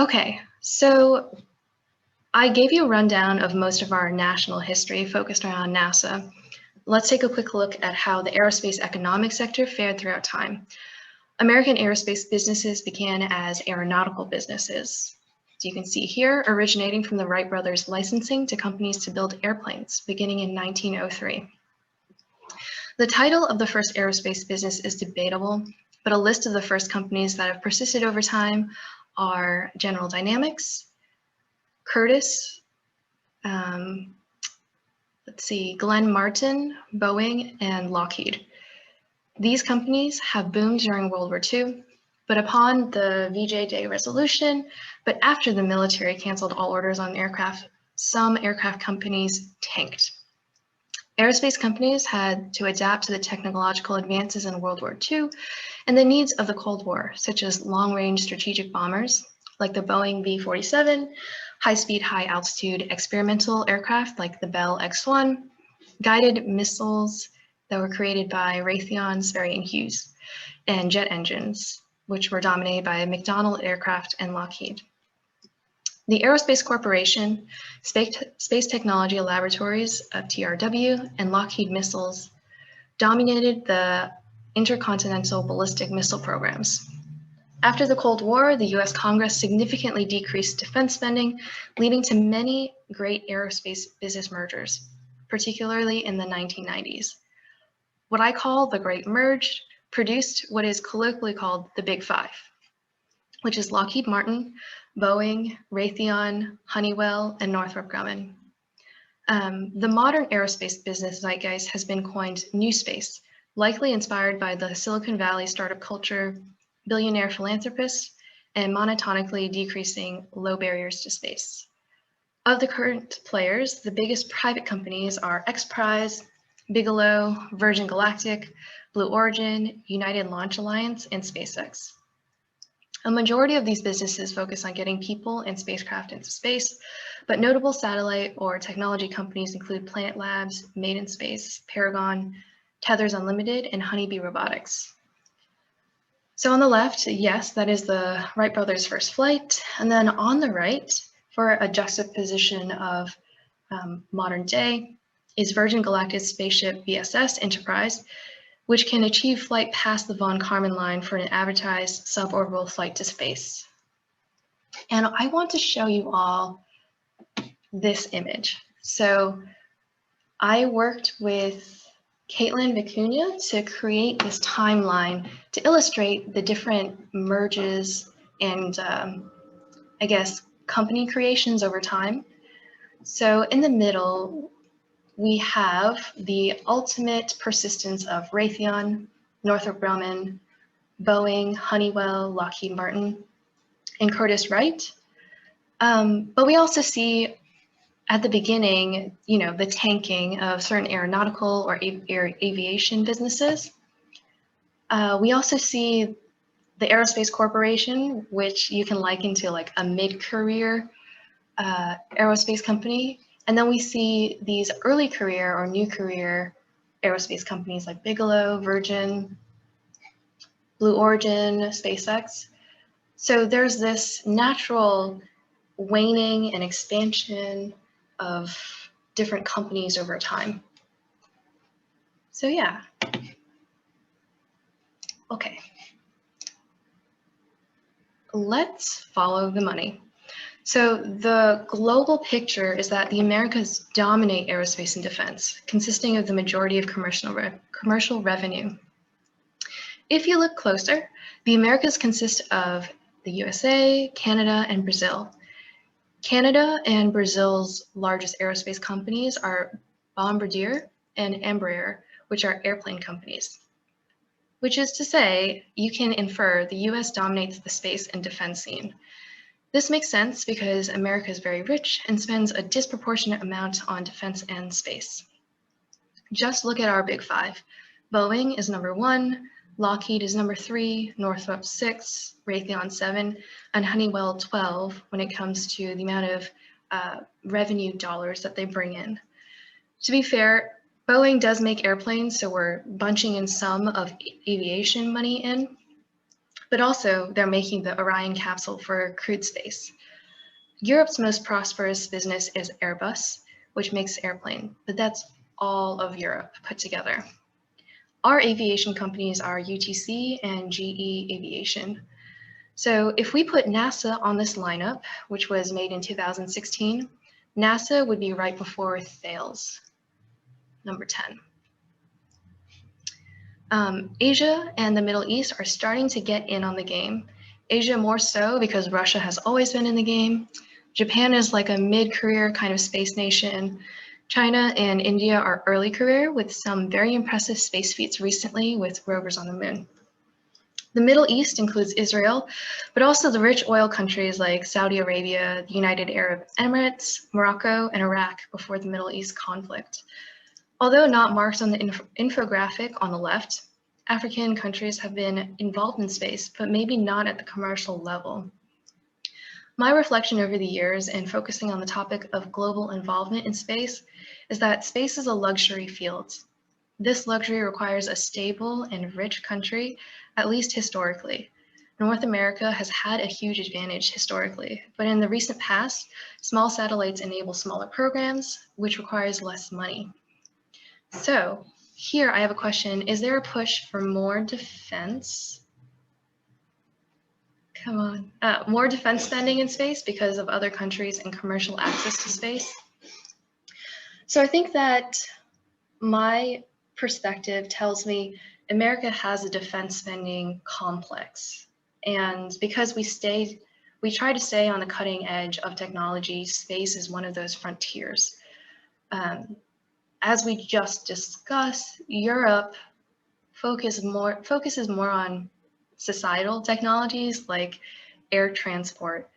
Okay, so I gave you a rundown of most of our national history focused around NASA. Let's take a quick look at how the aerospace economic sector fared throughout time. American aerospace businesses began as aeronautical businesses. So you can see here, originating from the Wright brothers licensing to companies to build airplanes, beginning in 1903. The title of the first aerospace business is debatable, but a list of the first companies that have persisted over time are General Dynamics, Curtiss, Glenn Martin, Boeing, and Lockheed. These companies have boomed during World War II, but upon the VJ Day resolution, but after the military canceled all orders on aircraft, some aircraft companies tanked. Aerospace companies had to adapt to the technological advances in World War II and the needs of the Cold War, such as long-range strategic bombers like the Boeing B-47, high-speed, high-altitude experimental aircraft like the Bell X-1, guided missiles that were created by Raytheon, Sperry, and Hughes, and jet engines, which were dominated by McDonnell Aircraft and Lockheed. The Aerospace Corporation, Space Technology Laboratories of TRW, and Lockheed Missiles dominated the intercontinental ballistic missile programs. After the Cold War, the US Congress significantly decreased defense spending, leading to many great aerospace business mergers, particularly in the 1990s. What I call the Great Merge produced what is colloquially called the Big Five, which is Lockheed Martin, Boeing, Raytheon, Honeywell, and Northrop Grumman. The modern aerospace business zeitgeist has been coined New Space, likely inspired by the Silicon Valley startup culture, billionaire philanthropists, and monotonically decreasing low barriers to space. Of the current players, the biggest private companies are XPRIZE, Bigelow, Virgin Galactic, Blue Origin, United Launch Alliance, and SpaceX. A majority of these businesses focus on getting people and spacecraft into space, but notable satellite or technology companies include Planet Labs, Made in Space, Paragon, Tethers Unlimited, and Honeybee Robotics. So on the left, yes, that is the Wright brothers' first flight. And then on the right, for a juxtaposition of modern day, is Virgin Galactic's spaceship VSS Enterprise, which can achieve flight past the von Karman line for an advertised suborbital flight to space. And I want to show you all this image. So I worked with Caitlin Vicuña to create this timeline to illustrate the different merges and I guess company creations over time. So in the middle, we have the ultimate persistence of Raytheon, Northrop Grumman, Boeing, Honeywell, Lockheed Martin, and Curtiss-Wright. But we also see at the beginning, the tanking of certain aeronautical or aviation businesses. We also see the Aerospace Corporation, which you can liken to like a mid-career aerospace company. And then we see these early career or new career aerospace companies like Bigelow, Virgin, Blue Origin, SpaceX. So there's this natural waning and expansion of different companies over time. So yeah. Okay. Let's follow the money. So the global picture is that the Americas dominate aerospace and defense, consisting of the majority of commercial revenue. If you look closer, the Americas consist of the USA, Canada, and Brazil. Canada and Brazil's largest aerospace companies are Bombardier and Embraer, which are airplane companies. Which is to say, you can infer the US dominates the space and defense scene. This makes sense because America is very rich and spends a disproportionate amount on defense and space. Just look at our big five. Boeing is number 1, Lockheed is number 3, Northrop 6, Raytheon 7, and Honeywell 12 when it comes to the amount of revenue dollars that they bring in. To be fair, Boeing does make airplanes, so we're bunching in some of aviation money in. but also they're making the Orion capsule for crewed space. Europe's most prosperous business is Airbus, which makes airplane, but that's all of Europe put together. Our aviation companies are UTC and GE Aviation. So if we put NASA on this lineup, which was made in 2016, NASA would be right before Thales, number 10. Asia and the Middle East are starting to get in on the game. Asia more so because Russia has always been in the game. Japan is like a mid-career kind of space nation. China and India are early career with some very impressive space feats recently with rovers on the moon. The Middle East includes Israel, but also the rich oil countries like Saudi Arabia, the United Arab Emirates, Morocco, and Iraq before the Middle East conflict. Although not marked on the infographic on the left, African countries have been involved in space, but maybe not at the commercial level. My reflection over the years and focusing on the topic of global involvement in space is that space is a luxury field. This luxury requires a stable and rich country, at least historically. North America has had a huge advantage historically, but in the recent past, small satellites enable smaller programs, which requires less money. So here I have a question. Is there a push for more defense? Come on. More defense spending in space because of other countries and commercial access to space? So I think that my perspective tells me America has a defense spending complex. And because we try to stay on the cutting edge of technology, space is one of those frontiers. As we just discussed, Europe focuses more on societal technologies like air transport.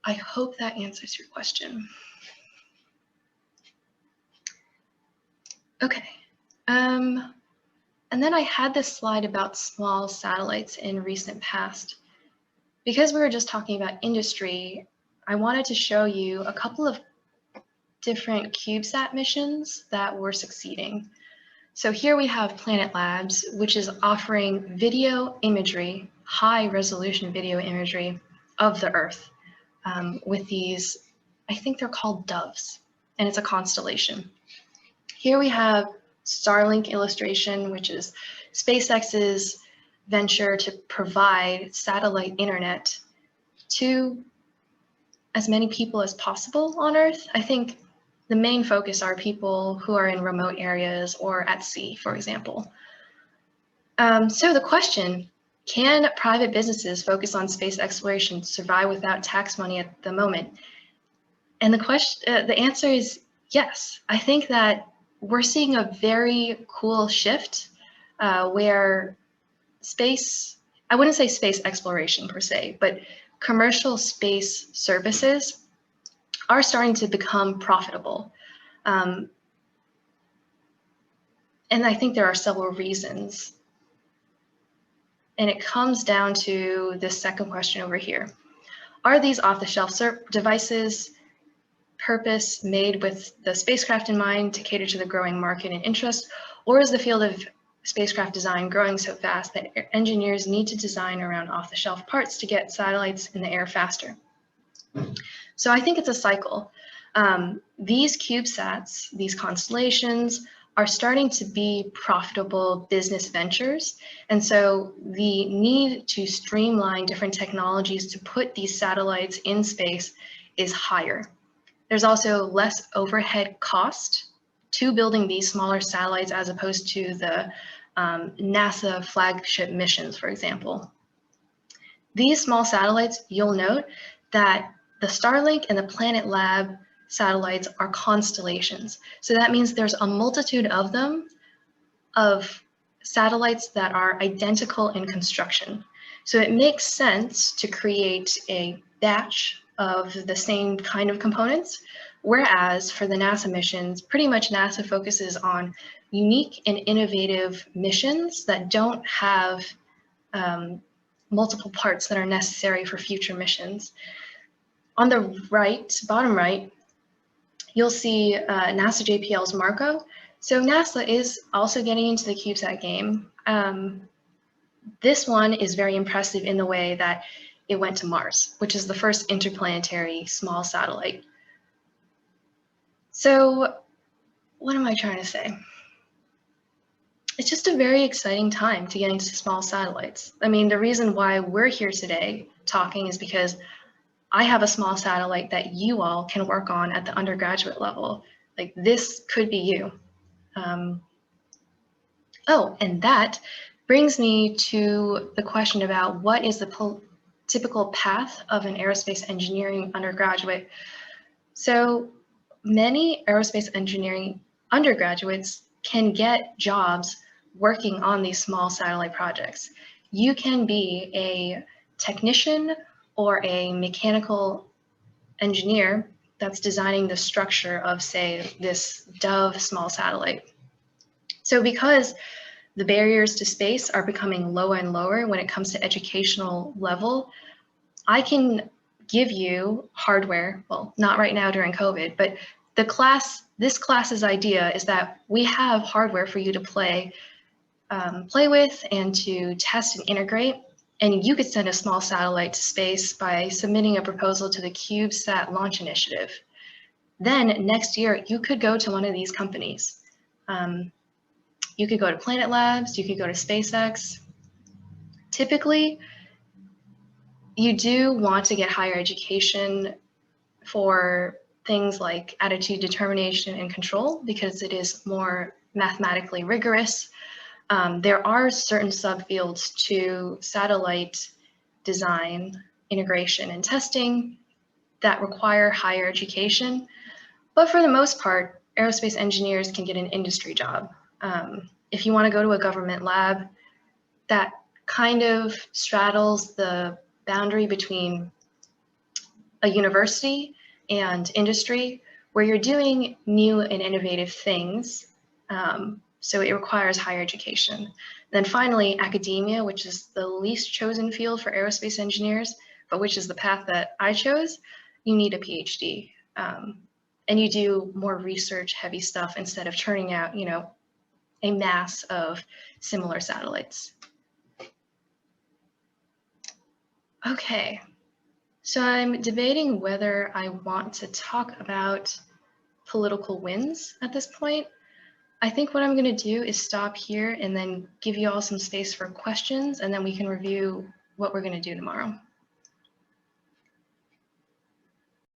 I hope that answers your question. Okay. And then I had this slide about small satellites in recent past. Because we were just talking about industry, I wanted to show you a couple of different CubeSat missions that were succeeding. So here we have Planet Labs, which is offering video imagery, high resolution video imagery of the Earth with these, I think they're called doves, and it's a constellation. Here we have Starlink illustration, which is SpaceX's venture to provide satellite internet to as many people as possible on Earth. I think the main focus are people who are in remote areas or at sea, for example. So the question, can private businesses focus on space exploration to survive without tax money at the moment? And the answer is yes. I think that we're seeing a very cool shift where space, I wouldn't say space exploration per se, but commercial space services are starting to become profitable. And I think there are several reasons. And it comes down to this second question over here. Are these off-the-shelf devices purpose made with the spacecraft in mind to cater to the growing market and interest, or is the field of spacecraft design growing so fast that engineers need to design around off-the-shelf parts to get satellites in the air faster? So I think it's a cycle. These CubeSats, these constellations, are starting to be profitable business ventures. And so the need to streamline different technologies to put these satellites in space is higher. There's also less overhead cost to building these smaller satellites as opposed to the NASA flagship missions, for example. These small satellites, you'll note that the Starlink and the Planet Lab satellites are constellations. So that means there's a multitude of them, of satellites that are identical in construction. So it makes sense to create a batch of the same kind of components, whereas for the NASA missions, pretty much NASA focuses on unique and innovative missions that don't have multiple parts that are necessary for future missions. On the right, bottom right, you'll see NASA JPL's Marco. So NASA is also getting into the CubeSat game. This one is very impressive in the way that it went to Mars, which is the first interplanetary small satellite. So what am I trying to say? It's just a very exciting time to get into small satellites. I mean, the reason why we're here today talking is because I have a small satellite that you all can work on at the undergraduate level. Like, this could be you. Oh, and that brings me to the question about what is the typical path of an aerospace engineering undergraduate. So many aerospace engineering undergraduates can get jobs working on these small satellite projects. You can be a technician or a mechanical engineer that's designing the structure of, say, this Dove small satellite. So because the barriers to space are becoming lower and lower when it comes to educational level, I can give you hardware, well, not right now during COVID, but this class's idea is that we have hardware for you to play with and to test and integrate. And you could send a small satellite to space by submitting a proposal to the CubeSat Launch Initiative. Then next year, you could go to one of these companies. You could go to Planet Labs, you could go to SpaceX. Typically, you do want to get higher education for things like attitude, determination, and control because it is more mathematically rigorous. There are certain subfields to satellite design, integration, and testing that require higher education. But for the most part, aerospace engineers can get an industry job. If you want to go to a government lab, that kind of straddles the boundary between a university and industry where you're doing new and innovative things. So it requires higher education. Then finally, academia, which is the least chosen field for aerospace engineers, but which is the path that I chose, you need a PhD. And you do more research heavy stuff instead of churning out, a mass of similar satellites. Okay, so I'm debating whether I want to talk about political wins at this point. I think what I'm going to do is stop here and then give you all some space for questions, and then we can review what we're going to do tomorrow.